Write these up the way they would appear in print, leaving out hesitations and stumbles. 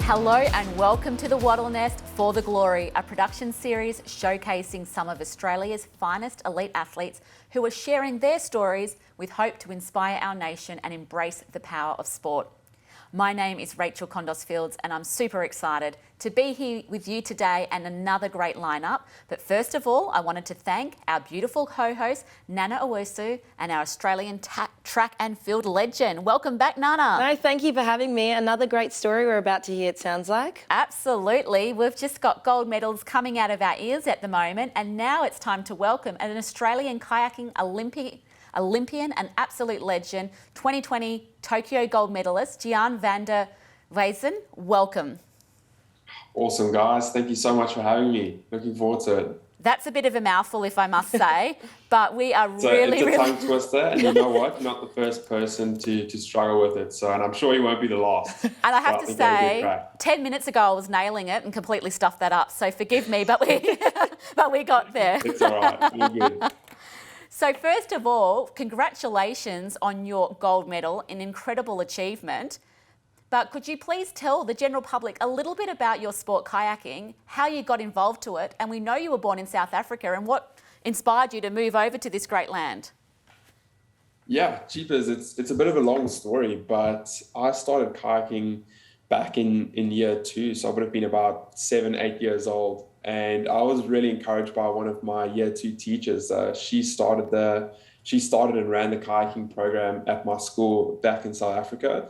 Hello and welcome to The Wattle Nest for the Glory, a production series showcasing some of Australia's finest elite athletes who are sharing their stories with hope to inspire our nation and embrace the power of sport. My name is Rachel Condos Fields and I'm super excited to be here with you today and another great lineup. But first of all, I wanted to thank our beautiful co-host, Nana Owusu, and our Australian track and field legend. Welcome back, Nana. No, thank you for having me. Another great story we're about to hear, it sounds like. Absolutely. We've just got gold medals coming out of our ears at the moment, and now it's time to welcome an Australian kayaking Olympian and absolute legend, 2020 Tokyo gold medalist, Jan van der Westhuyzen. Welcome. Awesome, guys. Thank you so much for having me. Looking forward to it. That's a bit of a mouthful, if I must say, but we are It's a tongue twister, and you know what? You're not the first person to struggle with it, and I'm sure you won't be the last. And I have to say, 10 minutes ago I was nailing it and completely stuffed that up, so forgive me, but we got there. It's all right. You're good. So first of all, congratulations on your gold medal, an incredible achievement. But could you please tell the general public a little bit about your sport kayaking, how you got involved to it, and we know you were born in South Africa, and what inspired you to move over to this great land? Yeah, jeepers, it's a bit of a long story, but I started kayaking back in year 2, so I would have been about 7-8 years old. And I was really encouraged by one of my year 2 teachers. She started and ran the kayaking program at my school back in South Africa.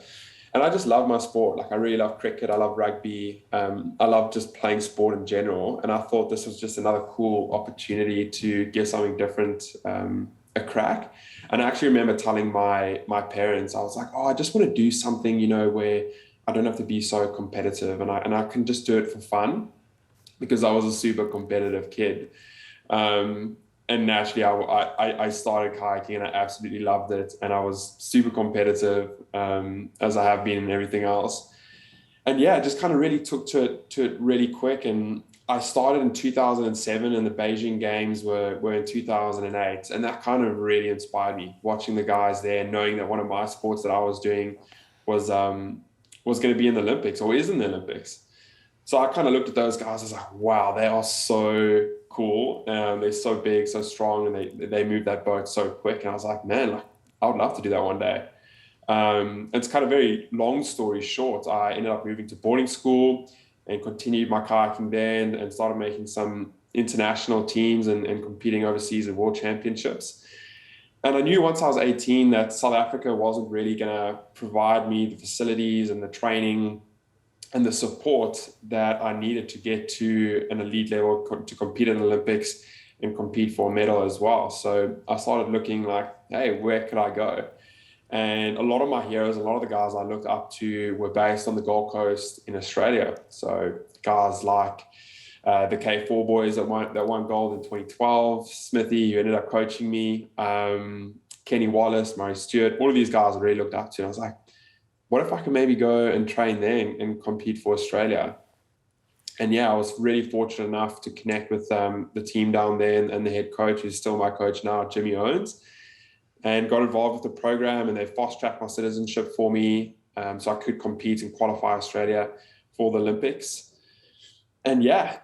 And I just love my sport. Like, I really love cricket. I love rugby. I love just playing sport in general. And I thought this was just another cool opportunity to give something different a crack. And I actually remember telling my parents, I was like, I just want to do something, where I don't have to be so competitive and I can just do it for fun, because I was a super competitive kid. And naturally, I started kayaking and I absolutely loved it. And I was super competitive, as I have been in everything else. And yeah, just kind of really took to it really quick. And I started in 2007 and the Beijing Games were in 2008. And that kind of really inspired me, watching the guys there, knowing that one of my sports that I was doing was going to be in the Olympics, or is in the Olympics. So I kind of looked at those guys, I was like, wow, they are so cool. They're so big, so strong, and they move that boat so quick. And I was like, man, I would love to do that one day. It's kind of very long story short. I ended up moving to boarding school and continued my kayaking there and started making some international teams and competing overseas in world championships. And I knew once I was 18 that South Africa wasn't really going to provide me the facilities and the training and the support that I needed to get to an elite level to compete in the Olympics and compete for a medal as well. So I started looking like, hey, where could I go? And a lot of my heroes, a lot of the guys I looked up to were based on the Gold Coast in Australia. So guys like the K4 boys that won gold in 2012, Smithy, who ended up coaching me, Kenny Wallace, Murray Stewart, all of these guys I really looked up to. And I was like, what if I can maybe go and train there and compete for Australia? And yeah, I was really fortunate enough to connect with the team down there and the head coach, who's still my coach now, Jimmy Owens, and got involved with the program, and they fast-tracked my citizenship for me, so I could compete and qualify Australia for the Olympics. And yeah,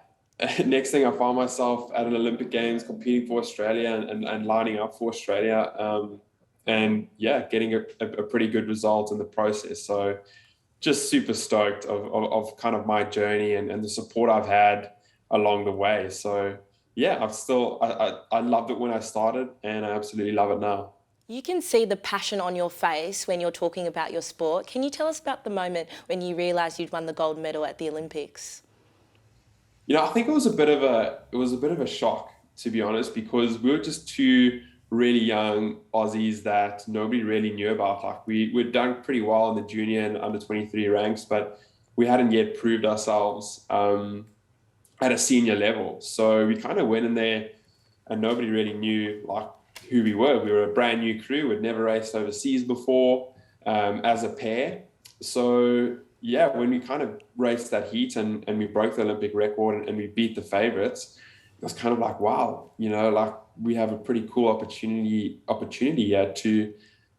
next thing I found myself at an Olympic Games competing for Australia and lining up for Australia. And yeah, getting a pretty good result in the process. So just super stoked of kind of my journey and the support I've had along the way. So yeah, I loved it when I started, and I absolutely love it now. You can see the passion on your face when you're talking about your sport. Can you tell us about the moment when you realised you'd won the gold medal at the Olympics? I think it was a bit of a shock, to be honest, because we were just two really young Aussies that nobody really knew about. Like, we'd done pretty well in the junior and under 23 ranks, but we hadn't yet proved ourselves at a senior level. So we kind of went in there and nobody really knew like who we were. We were a brand new crew. We'd never raced overseas before as a pair. So yeah, when we kind of raced that heat and we broke the Olympic record and we beat the favorites, it was kind of like, wow, like we have a pretty cool opportunity here to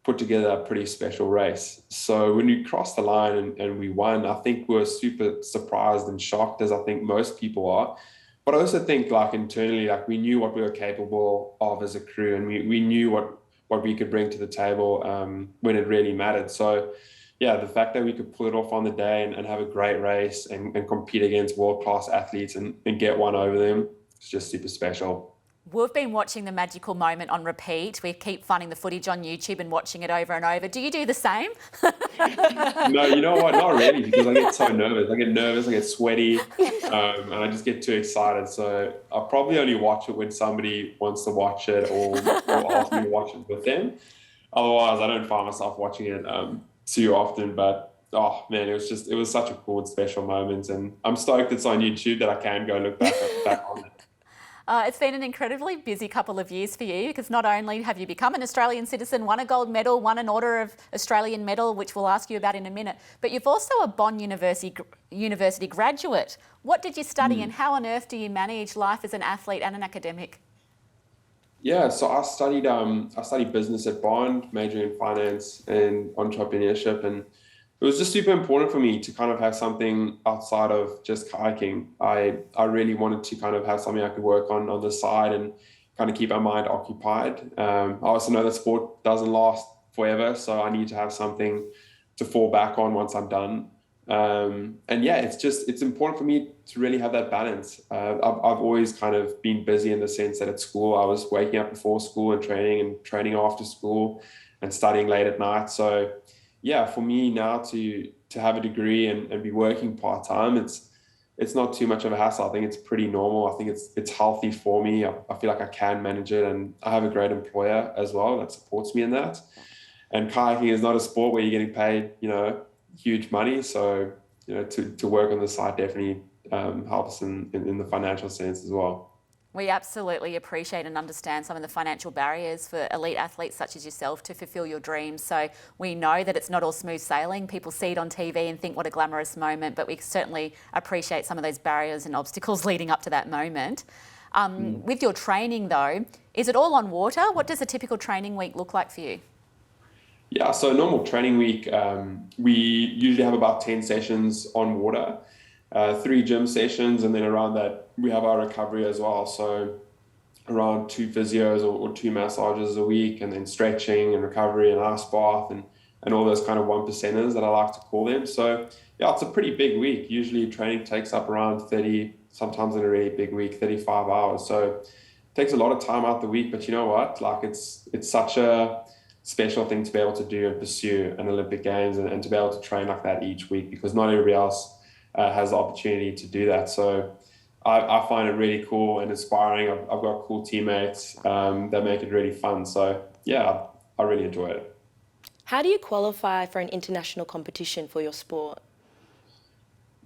put together a pretty special race. So when we crossed the line and we won, I think we were super surprised and shocked, as I think most people are. But I also think like internally, like we knew what we were capable of as a crew, and we knew what we could bring to the table when it really mattered. So yeah, the fact that we could pull it off on the day and have a great race and compete against world-class athletes and get one over them, it's just super special. We've been watching the magical moment on repeat. We keep finding the footage on YouTube and watching it over and over. Do you do the same? No, you know what? Not really, because I get so nervous. I get sweaty, and I just get too excited. So I probably only watch it when somebody wants to watch it or ask me to watch it with them. Otherwise, I don't find myself watching it too often. But oh man, it was such a cool and special moment, and I'm stoked it's on YouTube that I can go look back on it. It's been an incredibly busy couple of years for you, because not only have you become an Australian citizen, won a gold medal, won an Order of Australian Medal, which we'll ask you about in a minute, but you've also a Bond University graduate. What did you study and how on earth do you manage life as an athlete and an academic? Yeah, so I studied business at Bond, majoring in finance and entrepreneurship, and it was just super important for me to kind of have something outside of just kayaking. I really wanted to kind of have something I could work on the side and kind of keep my mind occupied. I also know that sport doesn't last forever, so I need to have something to fall back on once I'm done. And yeah, it's important for me to really have that balance. I've always kind of been busy in the sense that at school I was waking up before school and training after school and studying late at night. So yeah, for me now to have a degree and be working part-time, it's not too much of a hassle. I think it's pretty normal. I think it's healthy for me. I feel like I can manage it, and I have a great employer as well that supports me in that. And kayaking is not a sport where you're getting paid, huge money. So, to work on the side definitely helps in the financial sense as well. We absolutely appreciate and understand some of the financial barriers for elite athletes such as yourself to fulfil your dreams. So we know that it's not all smooth sailing. People see it on TV and think what a glamorous moment, but we certainly appreciate some of those barriers and obstacles leading up to that moment. With your training though, is it all on water? What does a typical training week look like for you? Yeah, so a normal training week, we usually have about 10 sessions on water. 3 gym sessions, and then around that we have our recovery as well. So around 2 physios or 2 massages a week, and then stretching and recovery and ice bath and all those kind of 1%ers that I like to call them. So yeah, it's a pretty big week. Usually training takes up around 30, sometimes in a really big week, 35 hours. So it takes a lot of time out the week, but you know what? Like it's such a special thing to be able to do and pursue an Olympic Games and to be able to train like that each week, because not everybody else has the opportunity to do that. So I find it really cool and inspiring. I've got cool teammates that make it really fun. So yeah, I really enjoy it. How do you qualify for an international competition for your sport?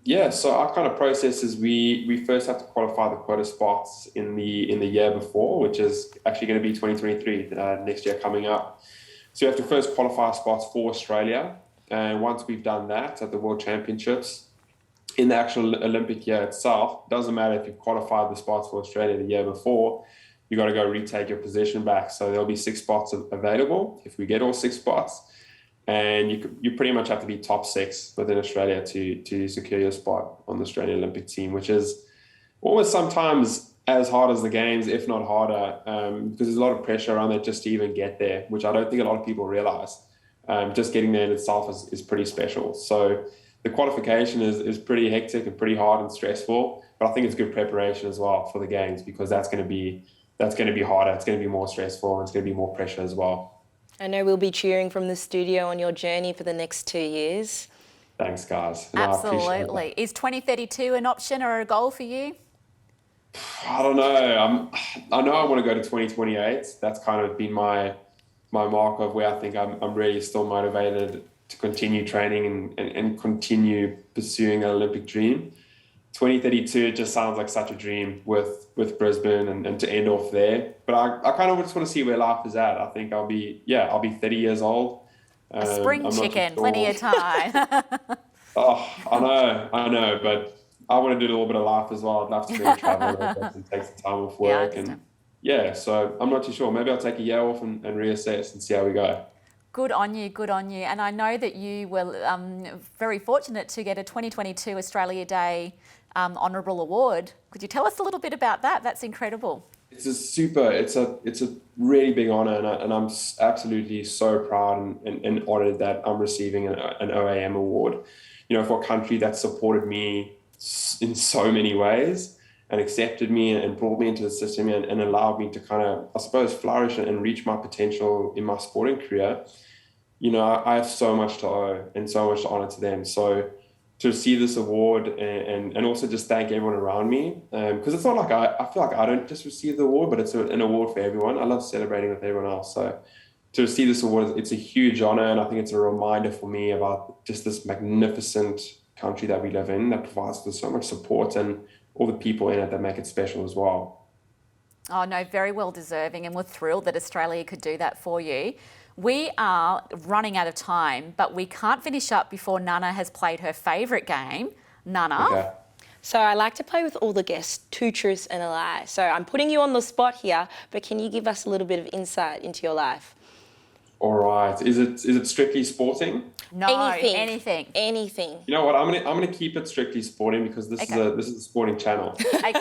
Yeah, so our kind of process is we first have to qualify the quota spots in the year before, which is actually going to be 2023, next year coming up. So you have to first qualify spots for Australia. And once we've done that at the World Championships, in the actual Olympic year itself, doesn't matter if you qualified the spots for Australia the year before, you got to go retake your position back. So there'll be 6 spots available if we get all 6 spots, and you pretty much have to be top 6 within Australia to secure your spot on the Australian Olympic team, which is almost sometimes as hard as the games, if not harder, because there's a lot of pressure around it just to even get there, which I don't think a lot of people realize. Just getting there in itself is pretty special. So the qualification is pretty hectic and pretty hard and stressful, but I think it's good preparation as well for the games, because that's going to be harder. It's going to be more stressful, and it's going to be more pressure as well. I know we'll be cheering from the studio on your journey for the next 2 years. Thanks, guys. Absolutely. Is 2032 an option or a goal for you? I don't know. I know I want to go to 2028. That's kind of been my mark of where I think I'm really still motivated to continue training and continue pursuing an Olympic dream. 2032, it just sounds like such a dream with Brisbane and to end off there. But I kind of just want to see where life is at. I think I'll be 30 years old. A spring chicken, plenty of time. Oh, I know, but I want to do a little bit of life as well. I'd love to really travel a little bit and take some time off work. So I'm not too sure. Maybe I'll take a year off and reassess and see how we go. Good on you, good on you. And I know that you were very fortunate to get a 2022 Australia Day Honourable Award. Could you tell us a little bit about that? That's incredible. It's a really big honour, and I'm absolutely so proud and honoured that I'm receiving an OAM award. You know, for a country that supported me in so many ways and accepted me and brought me into the system and allowed me to kind of, I suppose, flourish and reach my potential in my sporting career. You know, I have so much to owe and so much to honour to them. So to receive this award and also just thank everyone around me, because it's not like I feel like I don't just receive the award, but it's an award for everyone. I love celebrating with everyone else. So to receive this award, it's a huge honour, and I think it's a reminder for me about just this magnificent country that we live in that provides us with so much support and all the people in it that make it special as well. Oh no, very well deserving, and we're thrilled that Australia could do that for you. We are running out of time, but we can't finish up before Nana has played her favourite game. Nana? Okay. So I like to play with all the guests, 2 truths and a lie. So I'm putting you on the spot here, but can you give us a little bit of insight into your life? All right. Is it strictly sporting? No, Anything. You know what? I'm gonna keep it strictly sporting because this is a sporting channel. Okay,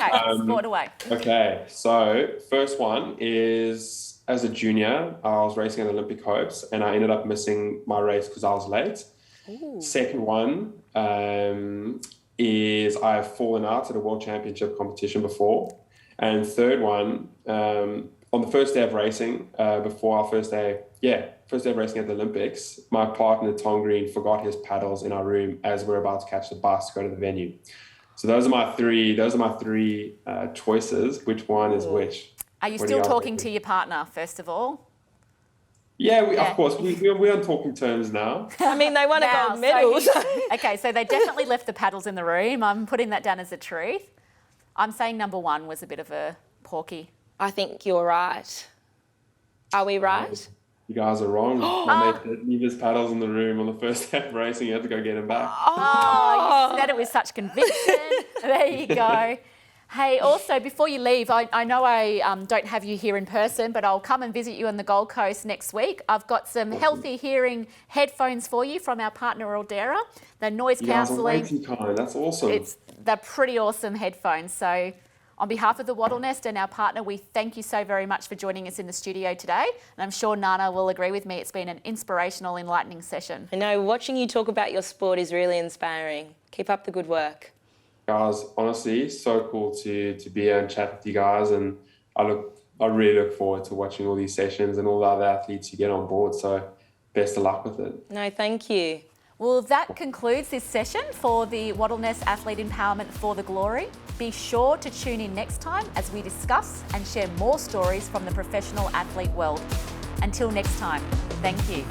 sport away. Okay. So first one is, as a junior, I was racing at Olympic hopes and I ended up missing my race because I was late. Ooh. Second one is I've fallen out at a world championship competition before. And third one, on the first day of racing, before our first day of racing at the Olympics, my partner, Tom Green, forgot his paddles in our room as we're about to catch the bus to go to the venue. So those are my three choices. Which one is which? Are you still talking to your partner, first of all? Yeah, of course. We're on talking terms now. I mean, they won a Wow, gold medal. Okay, so they definitely left the paddles in the room. I'm putting that down as a truth. I'm saying number one was a bit of a porky. I think you're right. Are we right? You guys are wrong. My mate did leave his paddles in the room on the first day of racing. He had to go get them back. Oh, you said it with such conviction. There you go. Hey, also, before you leave, I know I don't have you here in person, but I'll come and visit you on the Gold Coast next week. I've got some healthy hearing headphones for you from our partner, Aldera. They're noise cancelling. That's awesome. They're pretty awesome headphones. So on behalf of the Wattle Nest and our partner, we thank you so very much for joining us in the studio today. And I'm sure Nana will agree with me. It's been an inspirational, enlightening session. I know, watching you talk about your sport is really inspiring. Keep up the good work. Guys, honestly, so cool to be here and chat with you guys, and I really look forward to watching all these sessions and all the other athletes you get on board. So best of luck with it. No, thank you. Well, that concludes this session for the Wattle Nest Athlete Empowerment for the Glory. Be sure to tune in next time as we discuss and share more stories from the professional athlete world. Until next time, thank you.